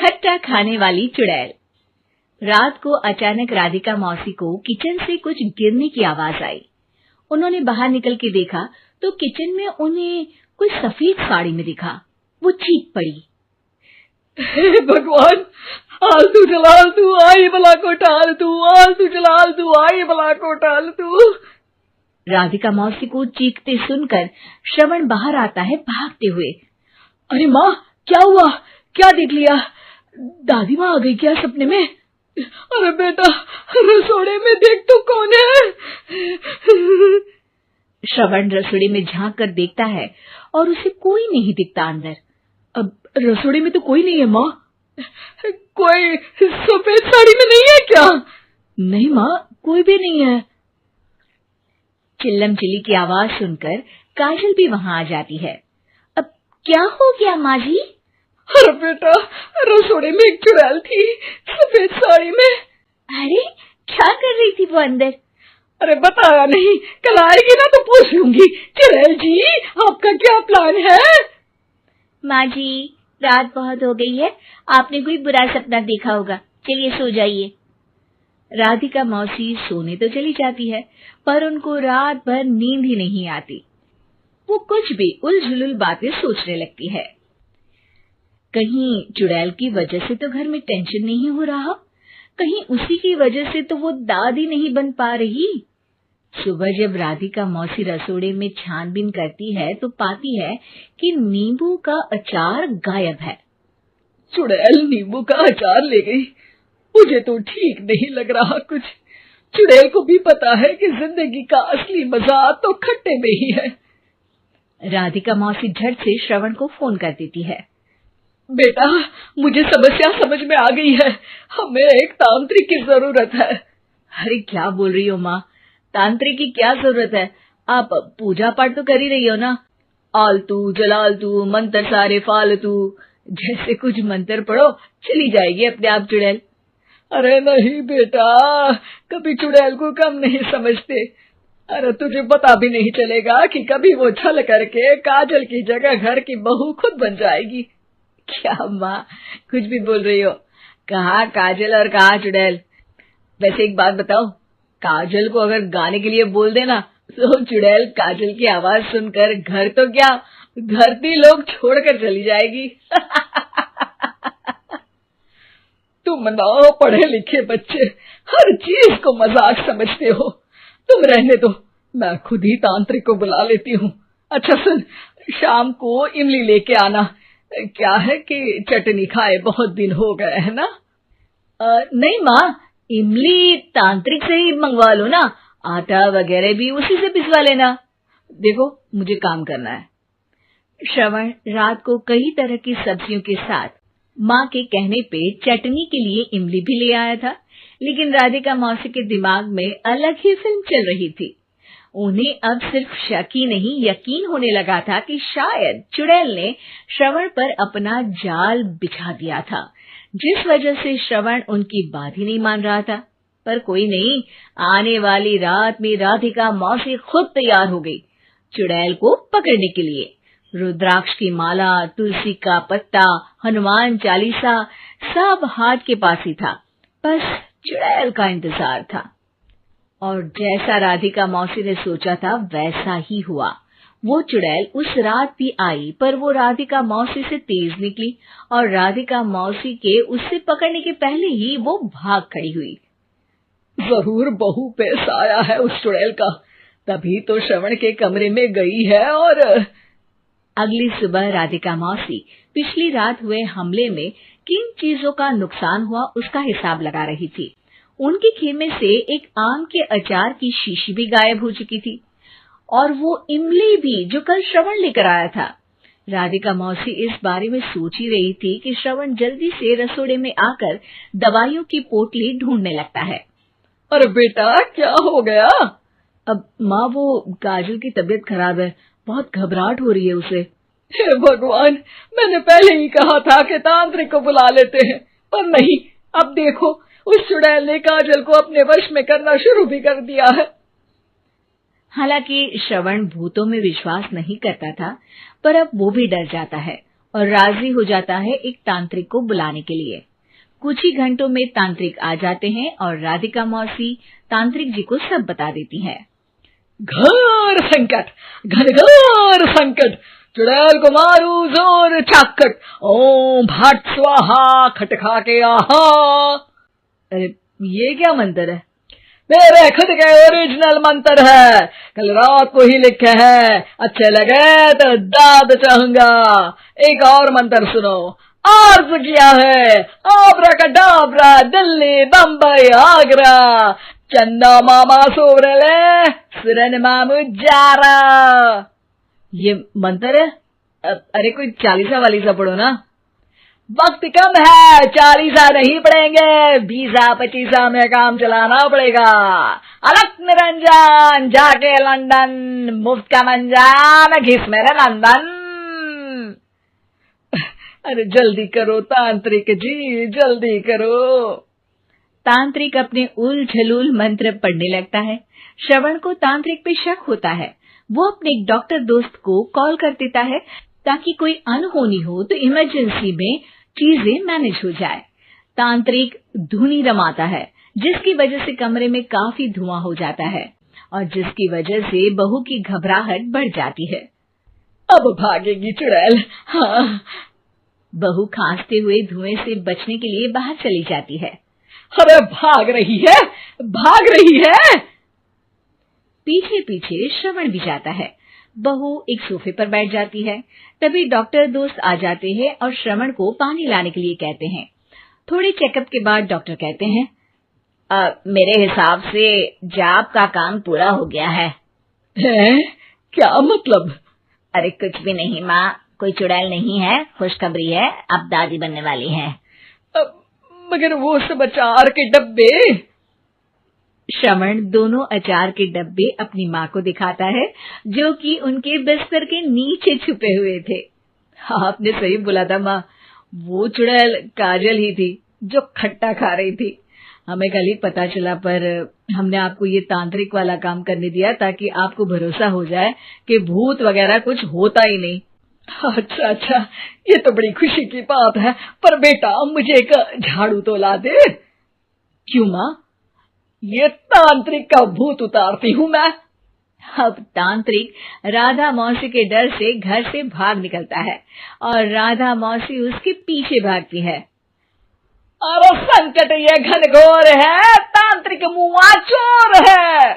खट्टा खाने वाली चुड़ैल। रात को अचानक राधिका मौसी को किचन से कुछ गिरने की आवाज आई। उन्होंने बाहर निकल के देखा तो किचन में उन्हें कोई सफेद साड़ी में दिखा। वो चीख पड़ी, हे भगवान, आलतू जलालतू आई भला को टालतू, आलतू जलालतू आई भला को टालतू। राधिका मौसी को चीखते सुनकर श्रवण बाहर आता है भागते हुए। अरे माँ, क्या हुआ? क्या देख लिया? दादी माँ आ गई क्या सपने में? अरे बेटा, रसोड़े में देख तो कौन है? श्रवण रसोड़े में झांक कर देखता है और उसे कोई नहीं दिखता अंदर। अब रसोड़े में तो कोई नहीं है माँ। कोई सफेद साड़ी में नहीं है क्या? नहीं माँ, कोई भी नहीं है। चिल्लम चिल्ली की आवाज सुनकर काजल भी वहां आ जाती है। अब क्या हो गया माँ जी? अरे बेटा, रसोड़े में एक चुड़ैल थी सफेद साड़ी में। अरे क्या कर रही थी वो अंदर? अरे बताया नहीं, कल आएगी ना तो पूछ लूंगी। चुड़ैल जी, आपका क्या प्लान है? माँ जी, रात बहुत हो गई है, आपने कोई बुरा सपना देखा होगा, चलिए सो जाइए। राधिका मौसी सोने तो चली जाती है, पर उनको रात भर नींद ही नहीं आती। वो कुछ भी उलझुल बातें सोचने लगती है। कहीं चुड़ैल की वजह से तो घर में टेंशन नहीं हो रहा, कहीं उसी की वजह से तो वो दादी नहीं बन पा रही। सुबह जब राधिका मौसी रसोड़े में छानबीन करती है तो पाती है कि नींबू का अचार गायब है। चुड़ैल नींबू का अचार ले गई, मुझे तो ठीक नहीं लग रहा कुछ। चुड़ैल को भी पता है कि जिंदगी का असली मजा तो खट्टे में ही है। राधिका मौसी झट से श्रवण को फोन कर देती है। बेटा, मुझे समस्या समझ में आ गई है, हमें एक तांत्रिक की जरूरत है। अरे क्या बोल रही हो माँ, तांत्रिक की क्या जरूरत है? आप पूजा पाठ तो कर ही रही हो ना। आलतू जलालतू मंत्र सारे फालतू जैसे कुछ मंत्र पढ़ो, चली जाएगी अपने आप चुड़ैल। अरे नहीं बेटा, कभी चुड़ैल को कम नहीं समझते। अरे तुझे पता भी नहीं चलेगा कि कभी वो छल करके काजल की जगह घर की बहू खुद बन जाएगी। क्या माँ, कुछ भी बोल रही हो? कहाँ काजल और कहाँ चुड़ैल? वैसे एक बात बताओ, काजल को अगर गाने के लिए बोल देना तो चुड़ैल काजल की आवाज सुनकर घर तो क्या धरती लोग छोड़कर चली जाएगी। तुम ना पढ़े लिखे बच्चे हर चीज को मजाक समझते हो। तुम रहने दो, मैं खुद ही तांत्रिक को बुला लेती हूँ। अच्छा सुन, शाम को इमली लेके आना। क्या है कि चटनी खाए बहुत दिन हो गए है ना? नहीं माँ, इमली तांत्रिक से ही मंगवा लो ना, आटा वगैरह भी उसी से पिसवा लेना। देखो मुझे काम करना है। श्रवण रात को कई तरह की सब्जियों के साथ माँ के कहने पे चटनी के लिए इमली भी ले आया था, लेकिन राधिका मौसी के दिमाग में अलग ही फिल्म चल रही थी। उन्हें अब सिर्फ शक ही नहीं यकीन होने लगा था कि शायद चुड़ैल ने श्रवण पर अपना जाल बिछा दिया था, जिस वजह से श्रवण उनकी बात ही नहीं मान रहा था। पर कोई नहीं, आने वाली रात में राधिका मौसी खुद तैयार हो गई चुड़ैल को पकड़ने के लिए। रुद्राक्ष की माला, तुलसी का पत्ता, हनुमान चालीसा सब हाथ के पास ही था, बस चुड़ैल का इंतजार था। और जैसा राधिका मौसी ने सोचा था वैसा ही हुआ। वो चुड़ैल उस रात भी आई, पर वो राधिका मौसी से तेज निकली और राधिका मौसी के उससे पकड़ने के पहले ही वो भाग खड़ी हुई। जरूर बहू पे साया है उस चुड़ैल का, तभी तो श्रवण के कमरे में गई है। और अगली सुबह राधिका मौसी पिछली रात हुए हमले में किन चीजों का नुकसान हुआ उसका हिसाब लगा रही थी। उनके खेमे से एक आम के अचार की शीशी भी गायब हो चुकी थी, और वो इमली भी जो कल श्रवण लेकर आया था। राधिका मौसी इस बारे में सोच ही रही थी कि श्रवण जल्दी से रसोड़े में आकर दवाइयों की पोटली ढूंढने लगता है। अरे बेटा, क्या हो गया? अब माँ, वो काजल की तबीयत खराब है, बहुत घबराहट हो रही है उसे। हे भगवान, मैंने पहले ही कहा था कि तांत्रिक को बुला लेते हैं, पर नहीं, अब देखो उस चुड़ैल ने काजल को अपने वश में करना शुरू भी कर दिया है। हालांकि श्रवण भूतों में विश्वास नहीं करता था, पर अब वो भी डर जाता है। और राजी हो जाता है एक तांत्रिक को बुलाने के लिए। कुछ ही घंटों में तांत्रिक आ जाते हैं और राधिका मौसी तांत्रिक जी को सब बता देती है। घोर संकट, घनघोर संकट, चुड़ैल को मारू जोर चाकट, ओम भट स्वाहा खटखा के आहा। अरे ये क्या मंत्र है? मेरे खुद के ओरिजिनल मंत्र है, कल रात को ही लिखे हैं, अच्छे लगे तो दाद चाहूंगा। एक और मंत्र सुनो। अर्ज किया है आब्राकडाब्रा, दिल्ली बम्बई आगरा, चंदा मामा सोरले सुरन मामू जारा। ये मंत्र है? अरे कोई 40 वालीसा पढ़ो ना। वक्त कम है, 40 नहीं पड़ेंगे, 20-25 में काम चलाना पड़ेगा। अलग निरंजन जाके लंदन, मुफ्त का मंजान घिस मेरे नंदन। अरे जल्दी करो तांत्रिक जी, जल्दी करो। तांत्रिक अपने उल झलूल मंत्र पढ़ने लगता है। श्रवण को तांत्रिक पे शक होता है। वो अपने एक डॉक्टर दोस्त को कॉल कर देता है ताकि कोई अनहोनी हो तो इमरजेंसी में चीजें मैनेज हो जाए। तांत्रिक धुनी रमाता है, जिसकी वजह से कमरे में काफी धुआं हो जाता है और जिसकी वजह से बहू की घबराहट बढ़ जाती है। अब भागेगी चुड़ैल। हाँ। बहू खांसते हुए धुएं से बचने के लिए बाहर चली जाती है। अरे भाग रही है, भाग रही है। पीछे पीछे श्रवण भी जाता है। बहू एक सोफे पर बैठ जाती है। तभी डॉक्टर दोस्त आ जाते हैं और श्रवण को पानी लाने के लिए कहते हैं। थोड़े चेकअप के बाद डॉक्टर कहते हैं, मेरे हिसाब से जाप का काम पूरा हो गया है। क्या मतलब? अरे कुछ भी नहीं माँ, कोई चुड़ैल नहीं है, खुशखबरी है, अब दादी बनने वाली है। मगर वो सब अचार के डब्बे। श्रवण दोनों अचार के डब्बे अपनी माँ को दिखाता है, जो कि उनके बिस्तर के नीचे छुपे हुए थे। आपने सही बोला था माँ, वो चुड़ैल काजल ही थी जो खट्टा खा रही थी। हमें कल ही पता चला, पर हमने आपको ये तांत्रिक वाला काम करने दिया ताकि आपको भरोसा हो जाए कि भूत वगैरह कुछ होता ही नहीं। अच्छा अच्छा, ये तो बड़ी खुशी की बात है, पर बेटा मुझे एक झाड़ू तो ला दे। क्यों माँ? ये तांत्रिक का भूत उतारती हूँ मैं। अब तांत्रिक राधा मौसी के डर से घर से भाग निकलता है और राधा मौसी उसके पीछे भागती है। अरे संकट ये घनघोर है, तांत्रिक मुआ चोर है।